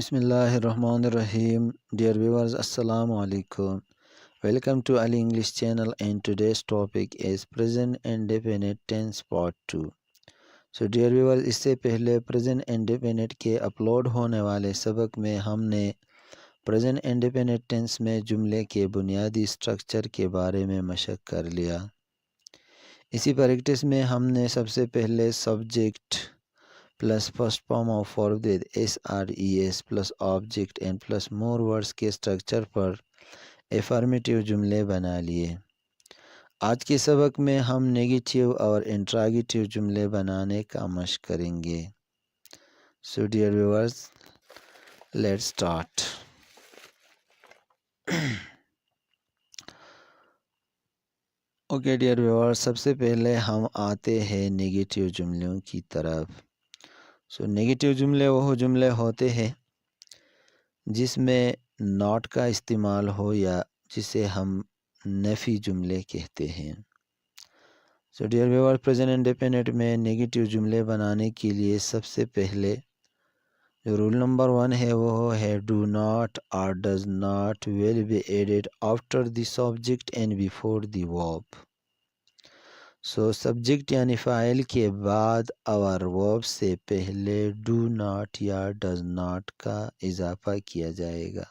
Bismillahirrahmanirrahim. Dear viewers, Assalamu alaikum. Welcome to Ali English channel, and today's topic is present indefinite tense part 2. So dear viewers, اس سے پہلے present indefinite کے upload ہونے والے سبق میں ہم نے present indefinite tense میں جملے کے بنیادی سٹرکچر کے بارے میں مشق کر لیا۔ اسی پریکٹس میں ہم نے سب سے پہلے subject plus first form of ورب with SRES plus object and plus more words کے سٹرکچر پر افرمیٹیو جملے بنا لیے۔ آج کے سبق میں ہم نیگیٹیو اور انٹراگیٹیو جملے بنانے کا مشق کریں گے۔ So dear viewers, let's start. Okay dear viewers, سب سے پہلے ہم آتے ہیں نیگیٹیو جملوں کی طرف۔ نیگیٹیو جملے وہ جملے ہوتے ہیں جس میں ناٹ کا استعمال ہو یا جسے ہم نفی جملے کہتے ہیں۔ ڈیئر ویور، پریزنٹ انڈیفینٹ میں نیگیٹیو جملے بنانے کے لیے سب سے پہلے جو رول نمبر 1 ہے وہ ہے ڈو ناٹ اور does not will be added after the subject and before the verb. Subject یعنی فاعل کے بعد اور ورب سے پہلے ڈو ناٹ یا ڈز ناٹ کا اضافہ کیا جائے گا۔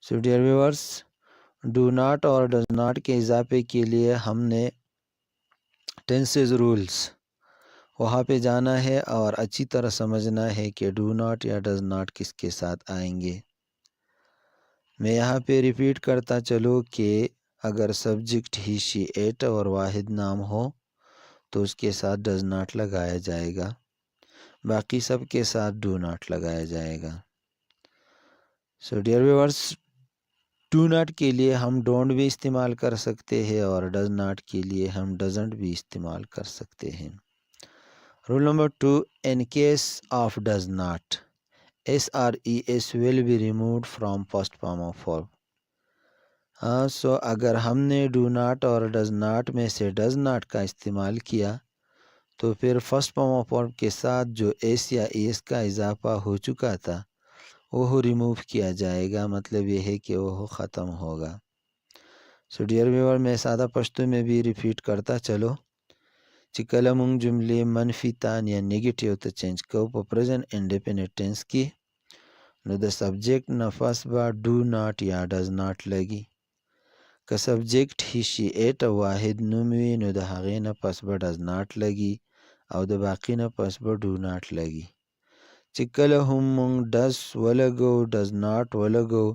ڈیئر ویورز، ڈو ناٹ اور ڈز ناٹ کے اضافے کے لیے ہم نے ٹینسز رولز وہاں پہ جانا ہے اور اچھی طرح سمجھنا ہے کہ ڈو ناٹ یا ڈز ناٹ کس کے ساتھ آئیں گے۔ میں یہاں پہ ریپیٹ کرتا چلوں کہ اگر سبجیکٹ ہی شی ایٹ اور واحد نام ہو تو اس کے ساتھ ڈز ناٹ لگایا جائے گا، باقی سب کے ساتھ ڈو ناٹ لگایا جائے گا۔ ڈیئر ویورز، ڈو ناٹ کے لیے ہم ڈونٹ بھی استعمال کر سکتے ہیں اور ڈز ناٹ کے لیے ہم ڈزنٹ بھی استعمال کر سکتے ہیں۔ Roll number 2، in case of does not SRES will be removed from first form of verb۔ اگر ہم نے ڈو ناٹ اور ڈز ناٹ میں سے ڈز ناٹ کا استعمال کیا تو پھر فرسٹ فارم آف ورب کے ساتھ جو ایس یا ایس کا اضافہ ہو چکا تھا وہ ریموو کیا جائے گا، مطلب یہ ہے کہ وہ ختم ہوگا۔ ڈیئر ویور، میں سادہ پشتو میں بھی ریپیٹ کرتا چلو چې کله مونږ جملې منفي تان یا نیگیټیو ته چینج کوو په پریزنٹ انډیفینټ ټینس کې، نو د سبجیکٹ نه پس به ډو ناٹ یا ډز ناٹ لګي۔ که سبجیکٹ هی شي ایټ واحد نوم وي نو د هغې نه پس به ډز ناٹ لګي او د باقي نه پس به ډو ناٹ لګي۔ چې کله هم مونږ ډز ولګو ډز ناٹ ولګو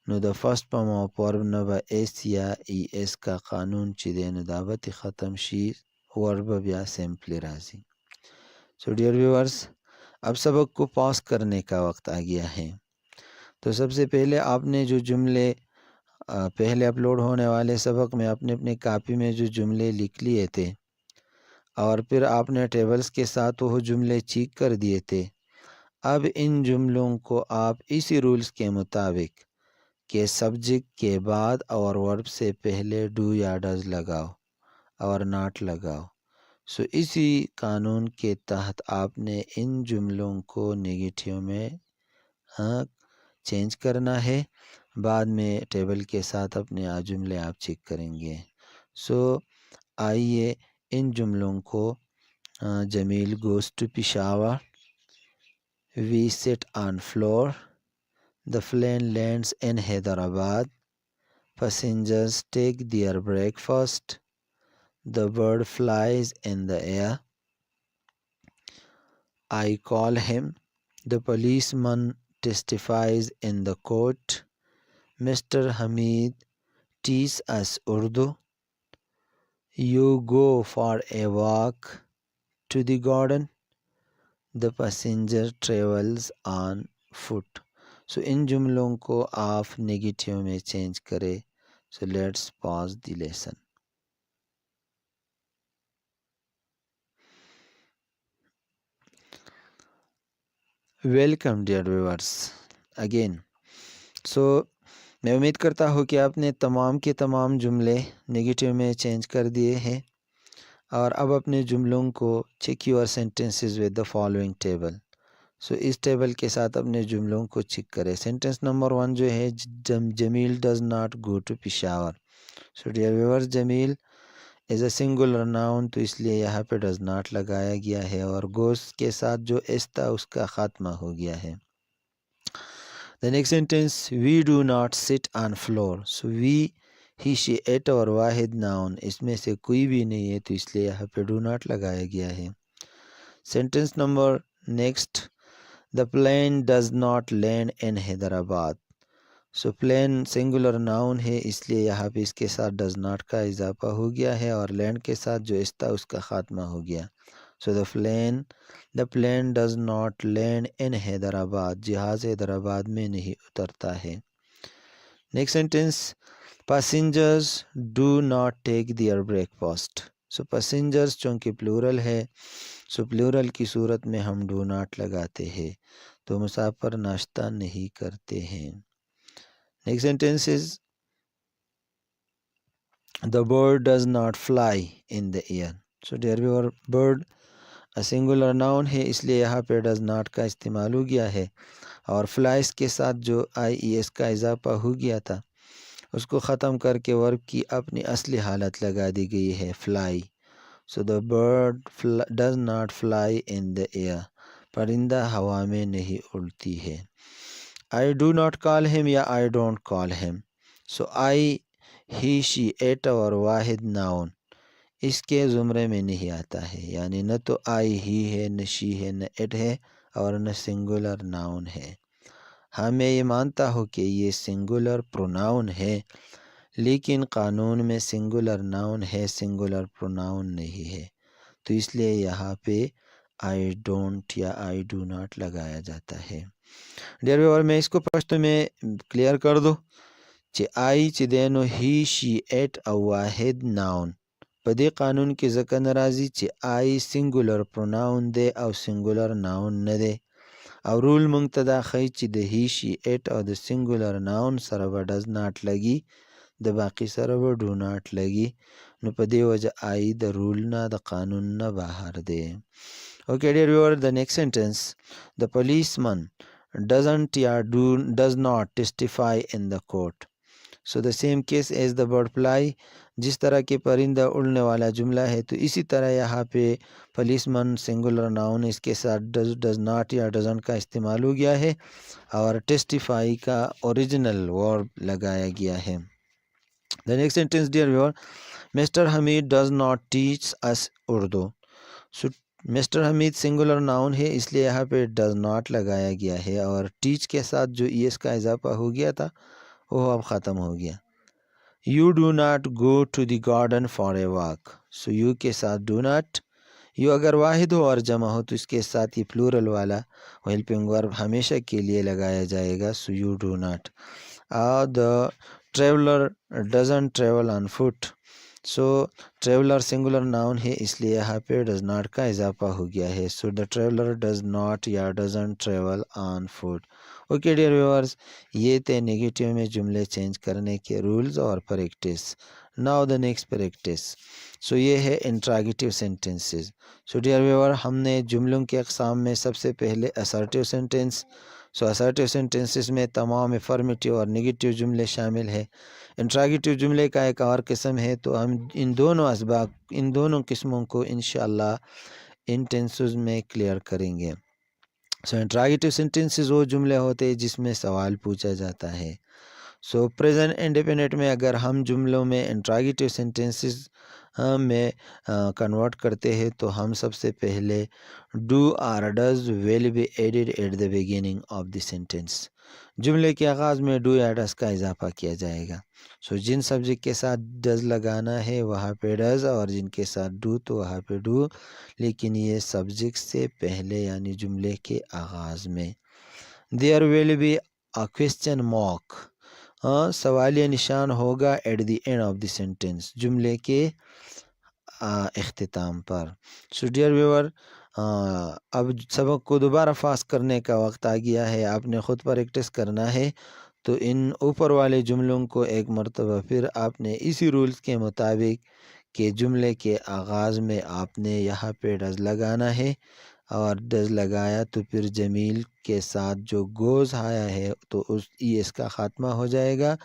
نو د فرسٹ فارم آف ورب نه به ایس یا ای ایس کا قانون چې دی نو دا به ختم شي، ورب بیا سمپلی راځي۔ ڈیئر ویورز، اب سبق کو پاس کرنے کا وقت آ گیا ہے۔ تو سب سے پہلے آپ نے جو جملے پہلے اپلوڈ ہونے والے سبق میں اپنے کاپی میں جو جملے لکھ لیے تھے اور پھر آپ نے ٹیبلز کے ساتھ وہ جملے چیک کر دیے تھے، اب ان جملوں کو آپ اسی رولز کے مطابق کہ سبجیکٹ کے بعد اور ورب سے پہلے ڈو یا ڈز لگاؤ اور ناٹ لگاؤ۔ اسی قانون کے تحت آپ نے ان جملوں کو نیگیٹیو میں چینج کرنا ہے، بعد میں ٹیبل کے ساتھ اپنے جملے آپ چیک کریں گے۔ آئیے ان جملوں کو Jamil goes to Peshawar, we sit on floor, the plane lands in Hyderabad, passengers take their break فاسٹ، the bird flies in the air, I call him, the policeman testifies in the court, Mr. Hamid teaches us Urdu, you go for a walk to the garden, the passenger travels on foot۔ ان جملوں کو آپ negative میں change کریں۔ Let's pause the lesson. Welcome dear viewers again. میں امید کرتا ہوں کہ آپ نے تمام کے تمام جملے نیگیٹیو میں چینج کر دیے ہیں، اور اب اپنے جملوں کو check your sentences with the following table. So اس ٹیبل کے ساتھ اپنے جملوں کو چیک کرے. سینٹنس نمبر 1 جو ہے Jamil does not go to Peshawar. So dear viewers Jamil is a singular noun تو اس لیے یہاں پہ ڈز ناٹ لگایا گیا ہے اور گوس کے ساتھ جو ایس تھا اس کا خاتمہ ہو گیا ہے. The next sentence, we do not sit on floor. So we, he, she, it اور واحد ناؤن اس میں سے کوئی بھی نہیں ہے تو اس لیے یہاں پہ do not لگایا گیا ہے. Sentence number next, the plane does not land in Hyderabad. So plane singular noun ہے اس لیے یہاں پہ اس کے ساتھ does not کا اضافہ ہو گیا ہے اور land کے ساتھ جو اس تھا اس کا خاتمہ ہو گیا. So the plane does not land in Hyderabad. جہاز حیدرآباد میں نہیں اترتا ہے. Next sentence, passengers do not take their breakfast. So passengers چونکہ plural ہے so plural کی صورت میں ہم do not لگاتے ہیں تو مسافر ناشتہ نہیں کرتے ہیں. Next sentence is, the bird does not fly in the air. So dear viewer, bird singular noun ہے اس لیے یہاں پہ ڈز ناٹ کا استعمال ہو گیا ہے اور فلائز کے ساتھ جو آئی ای ایس کا اضافہ ہو گیا تھا اس کو ختم کر کے ورب کی اپنی اصلی حالت لگا دی گئی ہے fly. So the bird does not fly in the air. پرندہ ہوا میں نہیں اڑتی ہے. I do not call him یا I don't call him. So I, he, she, it اور واحد ناؤن اس کے زمرے میں نہیں آتا ہے یعنی نہ تو آئی ہی ہے نہ شی ہے نہ ایٹ ہے اور نہ سنگولر ناؤن ہے. ہاں میں یہ مانتا ہوں کہ یہ سنگولر پروناؤن ہے لیکن قانون میں سنگولر ناؤن ہے سنگولر پروناؤن نہیں ہے تو اس لیے یہاں پہ آئی ڈونٹ یا آئی ڈو ناٹ لگایا جاتا ہے. ڈیئر ویور میں اس کو پشتو میں کلیئر کر دو کہ آئی چی دینو ہی شی ایٹ او واحد ناؤن پدی قانون کی ذکر نرازی چی آئی سنگولر پروناؤن دے او سنگولر ناؤن ندے او رول منگتدا خی چی د ہی شی ایٹ او د سنگولر ناؤن سره به ډز ناٹ لگی د باقی سره به ډو ناٹ لگی نو پدی وجہ آئی د رول نا د قانون نا باہر دے. Okay dear viewer, the next sentence, the policeman doesn't یا does not testify in the court. So the same case as the bird fly. جس طرح کہ پرندہ اڑنے والا جملہ ہے تو اسی طرح یہاں پہ پولیسمن سنگولر ناؤن اس کے ساتھ ڈز ناٹ یا ڈزنٹ کا استعمال ہو گیا ہے اور ٹیسٹیفائی کا اوریجنل ورب لگایا گیا ہے. The next sentence, dear viewer, Mr. Hamid does not teach us Urdu. So Mister Hamid singular noun ہے اس لیے یہاں پہ ڈز ناٹ لگایا گیا ہے اور ٹیچ کے ساتھ جو ای ایس کا اضافہ ہو گیا تھا وہ اب ختم ہو گیا. You do not go to the garden for a walk. So you کے ساتھ ڈو ناٹ, یو اگر واحد ہو اور جمع ہو تو اس کے ساتھ یہ پلورل والا ہیلپنگ ورب ہمیشہ کے لیے لگایا جائے گا. So you do not. The traveller doesn't travel on foot. So traveller singular noun ہے اس لیے یہاں پہ ڈز ناٹ کا اضافہ ہو گیا ہے. So the traveller does not یا doesn't travel on foot. Okay dear viewers, یہ تھے نگیٹیو میں جملے چینج کرنے کے رولز اور practice. Now the next practice. So یہ ہے انٹراگیٹیو سینٹنسز. سو ڈیئر ویور, ہم نے جملوں کے اقسام میں سب سے پہلے اسرٹیو سینٹنس. سو اسرٹیو سینٹنسز میں تمام افرمیٹیو اور نگیٹیو جملے شامل ہیں. انٹراگیٹیو جملے کا ایک اور قسم ہے تو ہم ان دونوں قسموں کو انشاءاللہ ان ٹینسز میں کلیئر کریں گے. سو انٹراگیٹیو سینٹنسز وہ جملے ہوتے ہیں جس میں سوال پوچھا جاتا ہے. سو پریزنٹ انڈیفینٹ میں اگر ہم جملوں میں انٹراگیٹیو سینٹنسز میں کنورٹ کرتے ہیں تو ہم سب سے پہلے ڈو اور does will be added at the beginning of the sentence. جملے کے آغاز میں ڈو یا ڈز کا اضافہ کیا جائے گا. سو جن سبجیکٹ کے ساتھ ڈز لگانا ہے وہاں پہ ڈز اور جن کے ساتھ ڈو تو وہاں پہ ڈو, لیکن یہ سبجیکٹ سے پہلے یعنی جملے کے آغاز میں. There will be a question mark, سوالیہ نشان ہوگا at the end of the sentence جملے کے اختتام پر. سو ڈیئر ویور, اب سبق کو دوبارہ فاسٹ کرنے کا وقت آ گیا ہے. آپ نے خود پریکٹس کرنا ہے تو ان اوپر والے جملوں کو ایک مرتبہ پھر آپ نے اسی رولز کے مطابق کہ جملے کے آغاز میں آپ نے یہاں پہ ڈز لگانا ہے اور ڈز لگایا تو پھر جمیل کے ساتھ جو گوز آیا ہے تو اس اس کا خاتمہ ہو جائے گا.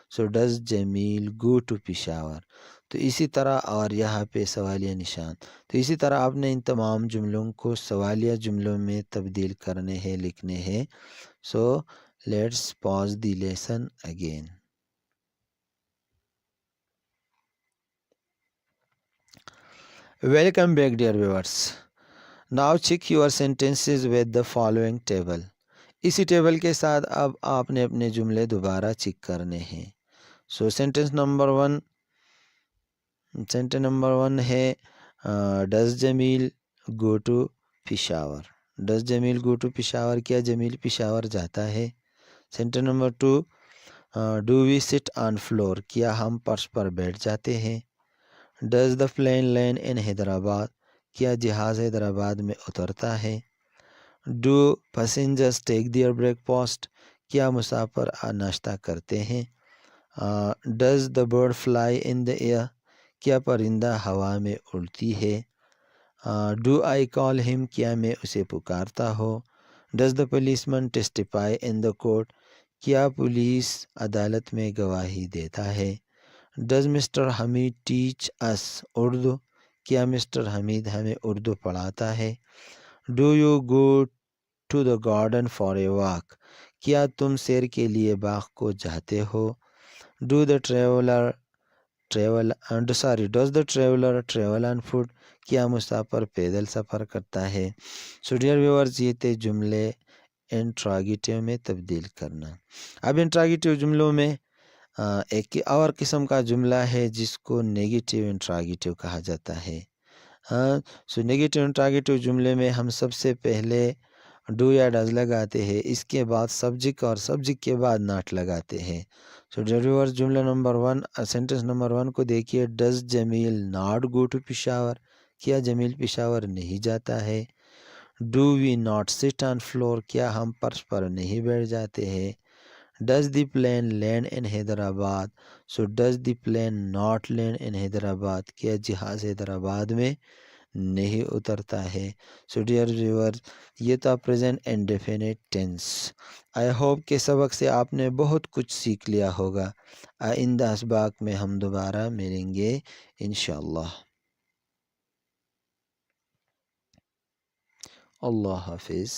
So does Jamil go to Peshawar. تو اسی طرح اور یہاں پہ سوالیہ نشان. تو اسی طرح آپ نے ان تمام جملوں کو سوالیہ جملوں میں تبدیل کرنے ہیں، لکھنے ہیں. So let's pause the lesson again. Welcome back dear viewers. Now check your sentences with the following table. اسی ٹیبل کے ساتھ اب آپ نے اپنے جملے دوبارہ چیک کرنے ہیں. سو سینٹنس نمبر 1 ہے does Jamil go to Peshawar. Does Jamil go to Peshawar, کیا جمیل پشاور جاتا ہے. Sentence number 2 do we sit on floor, کیا ہم فرش پر بیٹھ جاتے ہیں. Does the plane land in Hyderabad, کیا جہاز حیدرآباد میں اترتا ہے. Do passengers take their break fast, کیا مسافر ناشتہ کرتے ہیں. Does the bird fly in the air, کیا پرندہ ہوا میں اڑتی ہے. ڈو آئی کال ہم، کیا میں اسے پکارتا ہوں. Does the policeman testify in the court, کیا پولیس عدالت میں گواہی دیتا ہے. Does Mister Hamid teach us Urdu, کیا مسٹر حمید ہمیں اردو پڑھاتا ہے. Do you go to the garden for a walk, کیا تم سیر کے لیے باغ کو جاتے ہو. Does the traveller travel on foot, کیا مسافر پیدل سفر کرتا ہے. سو ڈیئر ویورز، یہ تھے جملے انٹراگیٹیو میں تبدیل کرنا. اب انٹراگیٹیو جملوں میں ایک اور قسم کا جملہ ہے جس کو نیگیٹیو انٹراگیٹیو کہا جاتا ہے. سو نیگیٹیو انٹراگیٹیو جملے میں ہم سب سے پہلے ڈو یا ڈز لگاتے ہیں، اس کے بعد سبجیکٹ اور سبجیکٹ کے بعد ناٹ لگاتے ہیں. سو ڈیئر جملہ نمبر 1، سینٹنس نمبر 1 کو دیکھیے. Does Jamil not go to Peshawar, کیا جمیل پشاور نہیں جاتا ہے. ڈو وی ناٹ سٹ آن فلور، کیا ہم فرش پر نہیں بیٹھ جاتے ہیں. Does the plane land in Hyderabad, so does the plane not land in Hyderabad, کیا جہاز حیدرآباد میں نہیں اترتا ہے. سو ڈیئر ویورز، یہ تھا present indefinite tense. I hope کہ سبق سے آپ نے بہت کچھ سیکھ لیا ہوگا. آئندہ اسباق میں ہم دوبارہ ملیں گے انشاءاللہ. اللہ حافظ.